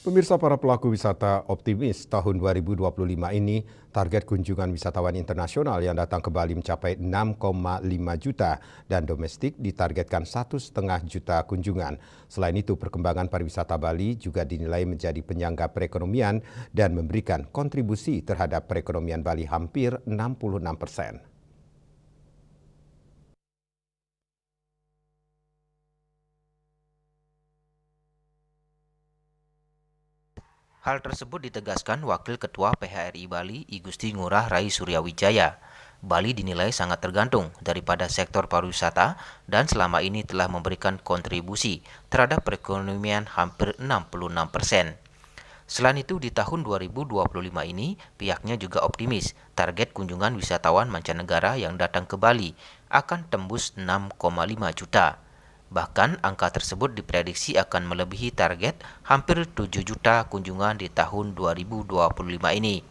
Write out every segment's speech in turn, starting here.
Pemirsa, para pelaku wisata optimis tahun 2025 ini target kunjungan wisatawan internasional yang datang ke Bali mencapai 6,5 juta dan domestik ditargetkan 1,5 juta kunjungan. Selain itu, perkembangan pariwisata Bali juga dinilai menjadi penyangga perekonomian dan memberikan kontribusi terhadap perekonomian Bali hampir 66%. Hal tersebut ditegaskan Wakil Ketua PHRI Bali, I Gusti Ngurah Rai Suryawijaya. Bali dinilai sangat tergantung daripada sektor pariwisata dan selama ini telah memberikan kontribusi terhadap perekonomian hampir 66%. Selain itu, di tahun 2025 ini, pihaknya juga optimis target kunjungan wisatawan mancanegara yang datang ke Bali akan tembus 6,5 juta. Bahkan angka tersebut diprediksi akan melebihi target hampir 7 juta kunjungan di tahun 2025 ini.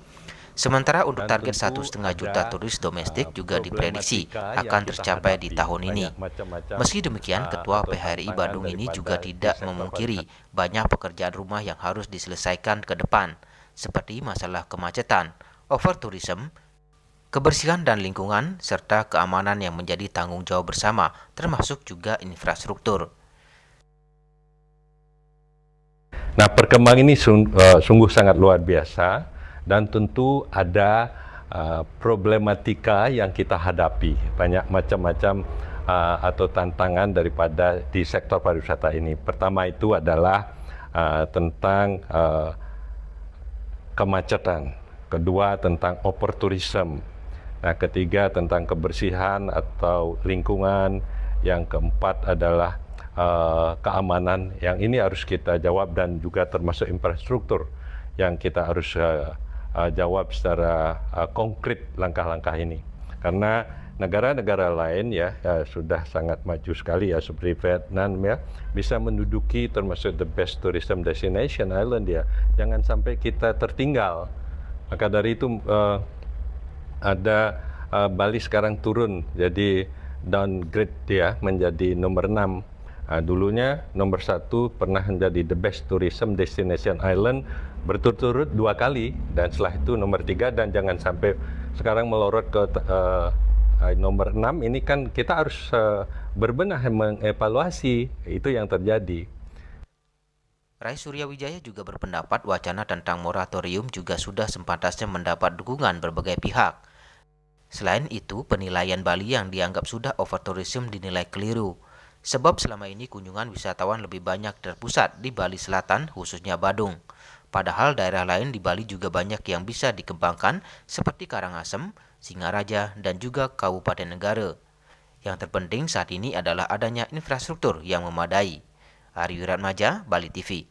Sementara untuk target 1,5 juta turis domestik juga diprediksi akan tercapai di tahun ini. Meski demikian, Ketua PHRI Bandung ini juga tidak memungkiri banyak pekerjaan rumah yang harus diselesaikan ke depan, seperti masalah kemacetan, overtourism, kebersihan dan lingkungan, serta keamanan yang menjadi tanggung jawab bersama, termasuk juga infrastruktur. Nah, perkembangan ini sungguh sangat luar biasa dan tentu ada problematika yang kita hadapi. Banyak macam-macam atau tantangan daripada di sektor pariwisata ini. Pertama itu adalah tentang kemacetan. Kedua tentang overtourism. Nah, ketiga tentang kebersihan atau lingkungan. Yang keempat adalah keamanan. Yang ini harus kita jawab dan juga termasuk infrastruktur yang kita harus jawab secara konkret langkah-langkah ini. Karena negara-negara lain sudah sangat maju sekali seperti Vietnam bisa menduduki termasuk the best tourism destination island Jangan sampai kita tertinggal. Maka dari itu ada Bali sekarang turun jadi downgrade menjadi nomor 6. Dulunya nomor 1 pernah menjadi the best tourism destination island berturut-turut 2 kali dan setelah itu nomor 3 dan jangan sampai sekarang melorot ke nomor 6. Ini kan kita harus berbenah mengevaluasi itu yang terjadi. Rai Suryawijaya juga berpendapat wacana tentang moratorium juga sudah sepantasnya mendapat dukungan berbagai pihak. Selain itu, penilaian Bali yang dianggap sudah overtourism dinilai keliru. Sebab selama ini kunjungan wisatawan lebih banyak terpusat di Bali Selatan, khususnya Badung. Padahal daerah lain di Bali juga banyak yang bisa dikembangkan seperti Karangasem, Singaraja, dan juga Kabupaten Negara. Yang terpenting saat ini adalah adanya infrastruktur yang memadai. Ari Wiratmaja, Bali TV.